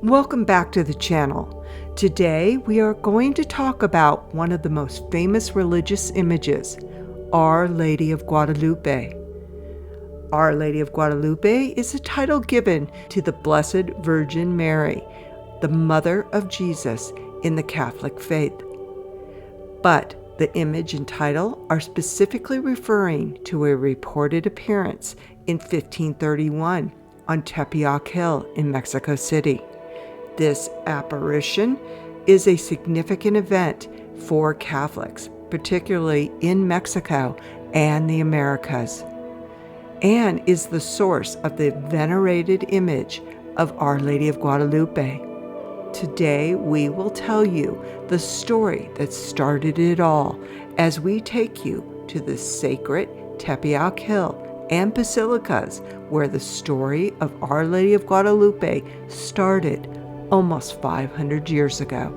Welcome back to the channel. Today we are going to talk about one of the most famous religious images, Our Lady of Guadalupe. Our Lady of Guadalupe is a title given to the Blessed Virgin Mary, the Mother of Jesus in the Catholic faith. But the image and title are specifically referring to a reported appearance in 1531 on Tepeyac Hill in Mexico City. This apparition is a significant event for Catholics, particularly in Mexico and the Americas, and is the source of the venerated image of Our Lady of Guadalupe. Today we will tell you the story that started it all as we take you to the sacred Tepeyac Hill and basilicas where the story of Our Lady of Guadalupe started almost 500 years ago.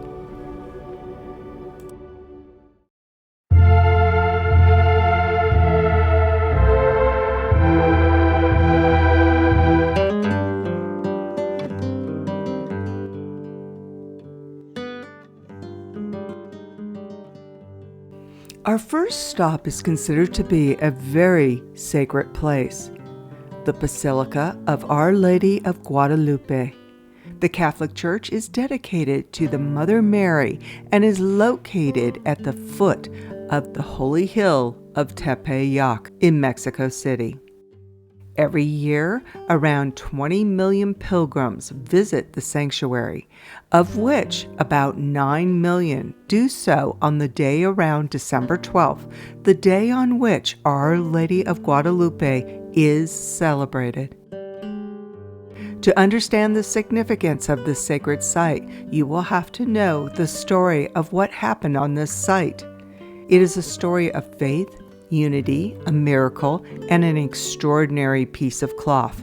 Our first stop is considered to be a very sacred place, the Basilica of Our Lady of Guadalupe. The Catholic Church is dedicated to the Mother Mary and is located at the foot of the holy hill of Tepeyac in Mexico City. Every year, around 20 million pilgrims visit the sanctuary, of which about 9 million do so on the day around December 12th, the day on which Our Lady of Guadalupe is celebrated. To understand the significance of this sacred site, you will have to know the story of what happened on this site. It is a story of faith, unity, a miracle, and an extraordinary piece of cloth.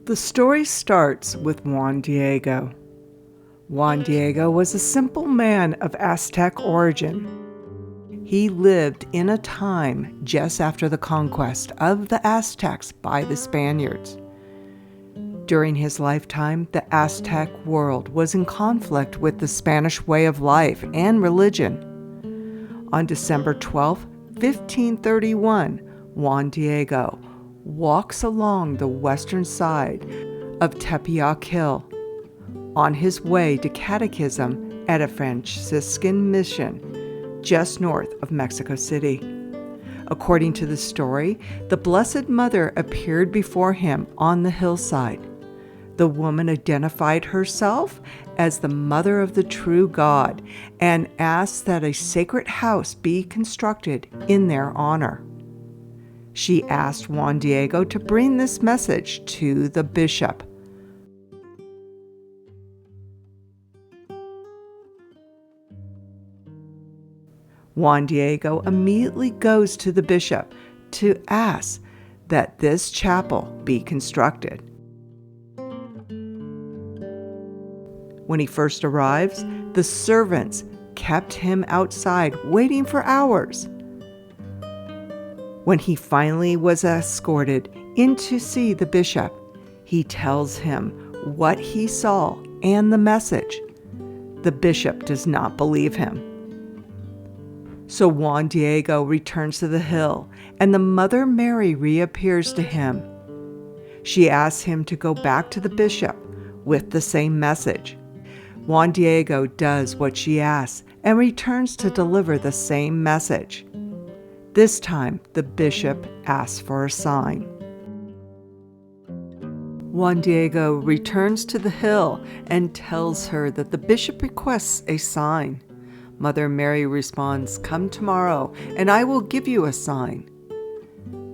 The story starts with Juan Diego. Juan Diego was a simple man of Aztec origin. He lived in a time just after the conquest of the Aztecs by the Spaniards. During his lifetime, the Aztec world was in conflict with the Spanish way of life and religion. On December 12, 1531, Juan Diego walks along the western side of Tepeyac Hill on his way to catechism at a Franciscan mission just north of Mexico City. According to the story, the Blessed Mother appeared before him on the hillside. The woman identified herself as the Mother of the true God and asked that a sacred house be constructed in their honor. She asked Juan Diego to bring this message to the bishop. Juan Diego immediately goes to the bishop to ask that this chapel be constructed. When he first arrives, the servants kept him outside waiting for hours. When he finally was escorted in to see the bishop, he tells him what he saw and the message. The bishop does not believe him. So Juan Diego returns to the hill, and the Mother Mary reappears to him. She asks him to go back to the bishop with the same message. Juan Diego does what she asks and returns to deliver the same message. This time, the bishop asks for a sign. Juan Diego returns to the hill and tells her that the bishop requests a sign. Mother Mary responds, "Come tomorrow, and I will give you a sign."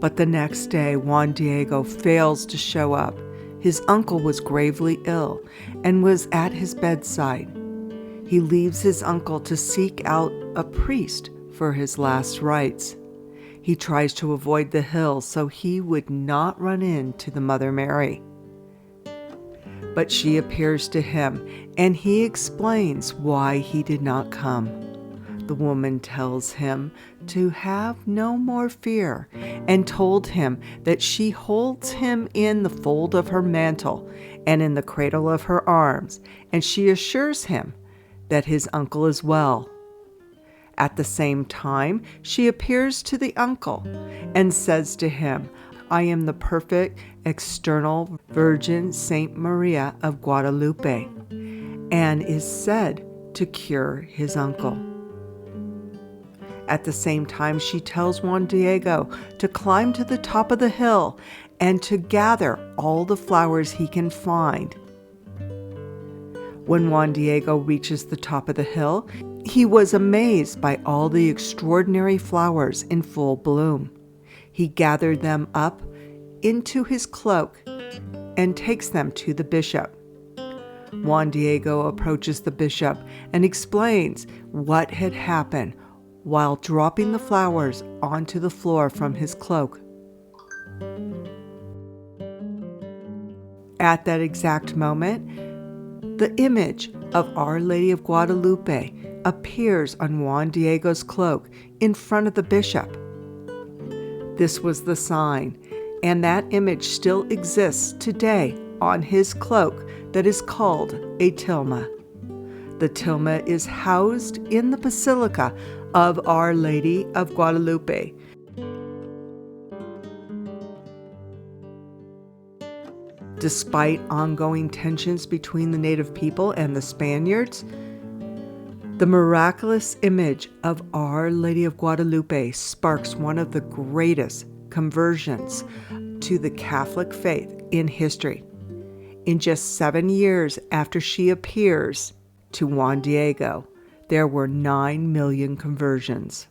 But the next day, Juan Diego fails to show up. His uncle was gravely ill and was at his bedside. He leaves his uncle to seek out a priest for his last rites. He tries to avoid the hill so he would not run into the Mother Mary. But she appears to him, and he explains why he did not come. The woman tells him to have no more fear and told him that she holds him in the fold of her mantle and in the cradle of her arms, and she assures him that his uncle is well. At the same time, she appears to the uncle and says to him, "I am the perfect external Virgin Saint Maria of Guadalupe," and is said to cure his uncle. At the same time, she tells Juan Diego to climb to the top of the hill and to gather all the flowers he can find. When Juan Diego reaches the top of the hill, he was amazed by all the extraordinary flowers in full bloom. He gathered them up into his cloak and takes them to the bishop. Juan Diego approaches the bishop and explains what had happened while dropping the flowers onto the floor from his cloak. At that exact moment, the image of Our Lady of Guadalupe appears on Juan Diego's cloak in front of the bishop. This was the sign, and that image still exists today on his cloak that is called a tilma. The tilma is housed in the Basilica of Our Lady of Guadalupe. Despite ongoing tensions between the native people and the Spaniards, the miraculous image of Our Lady of Guadalupe sparks one of the greatest conversions to the Catholic faith in history. In just 7 years after she appears to Juan Diego, there were 9 million conversions.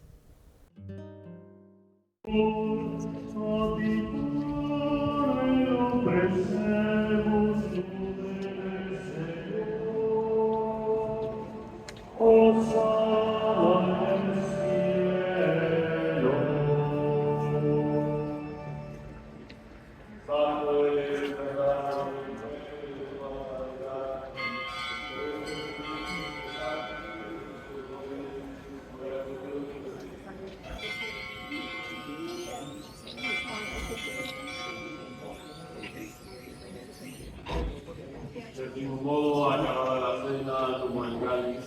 De ningún modo acababa la cena como el cáliz,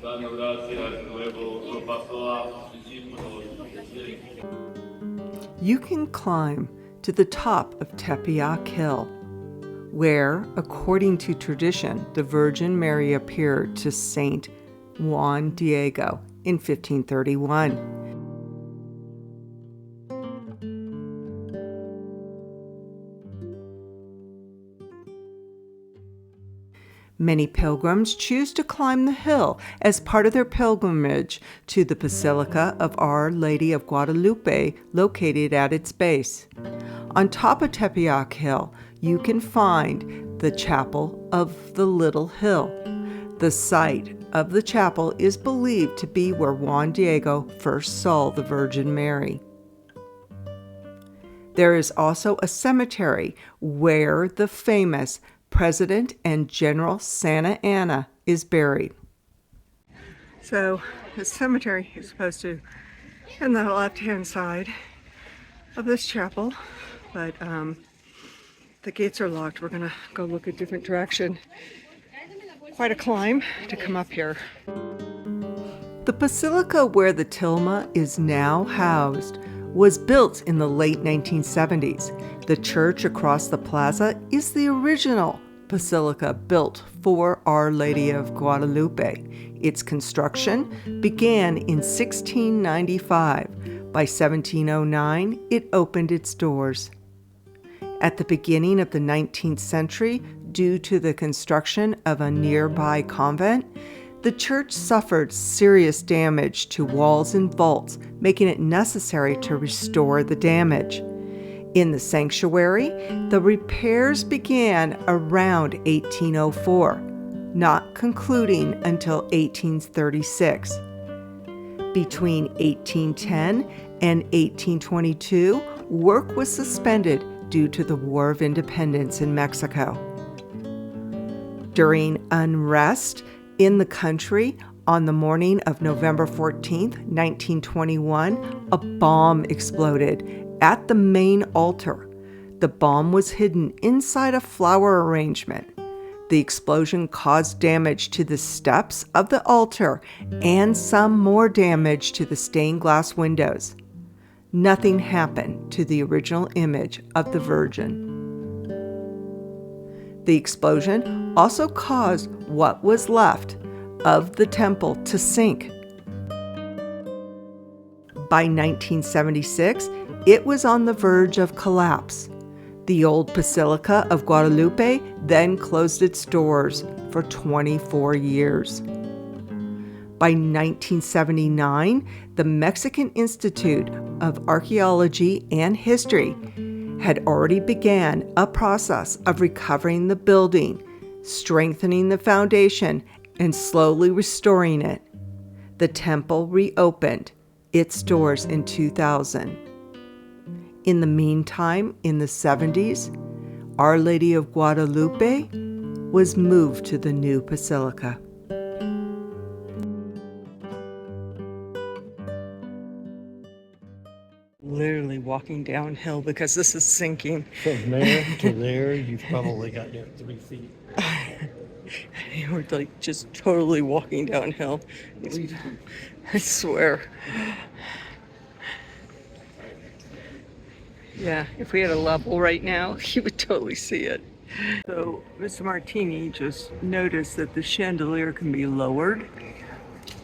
dando gracias, luego lo pasó a sus discípulos. You can climb to the top of Tepeyac Hill, where, according to tradition, the Virgin Mary appeared to Saint Juan Diego in 1531. Many pilgrims choose to climb the hill as part of their pilgrimage to the Basilica of Our Lady of Guadalupe, located at its base. On top of Tepeyac Hill, you can find the Chapel of the Little Hill. The site of the chapel is believed to be where Juan Diego first saw the Virgin Mary. There is also a cemetery where the famous President and General Santa Anna is buried. So the cemetery is supposed to be on the left-hand side of this chapel, but the gates are locked. We're gonna go look a different direction. Quite a climb to come up here. The basilica where the tilma is now housed was built in the late 1970s. The church across the plaza is the original basilica built for Our Lady of Guadalupe. Its construction began in 1695. By 1709, it opened its doors. At the beginning of the 19th century, due to the construction of a nearby convent, the church suffered serious damage to walls and vaults, making it necessary to restore the damage. In the sanctuary, the repairs began around 1804, not concluding until 1836. Between 1810 and 1822, work was suspended due to the War of Independence in Mexico. During unrest in the country, On the morning of November 14th, 1921, a bomb exploded at the main altar. The bomb was hidden inside a flower arrangement. The explosion caused damage to the steps of the altar and some more damage to the stained glass windows. Nothing happened to the original image of the Virgin. The explosion also caused what was left of the temple to sink. By 1976, it was on the verge of collapse. The old Basilica of Guadalupe then closed its doors for 24 years. By 1979, the Mexican Institute of Archaeology and History had already began a process of recovering the building, strengthening the foundation, and slowly restoring it. The temple reopened its doors in 2000. In the meantime, in the 70s, Our Lady of Guadalupe was moved to the new basilica. Literally walking downhill because this is sinking. From there to there, you've probably got near 3 feet. We're like just totally walking downhill. I swear. Yeah, if we had a level right now, you would totally see it. So Mr. Martini just noticed that the chandelier can be lowered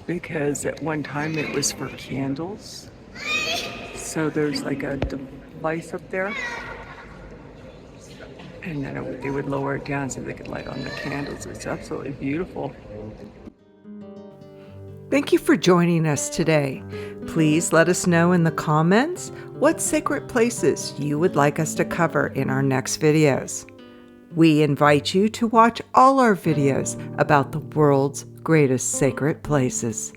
because at one time it was for candles. So there's like a device up there, and then they would lower it down so they could light on the candles. It's absolutely beautiful. Thank you for joining us today. Please let us know in the comments what sacred places you would like us to cover in our next videos. We invite you to watch all our videos about the world's greatest sacred places.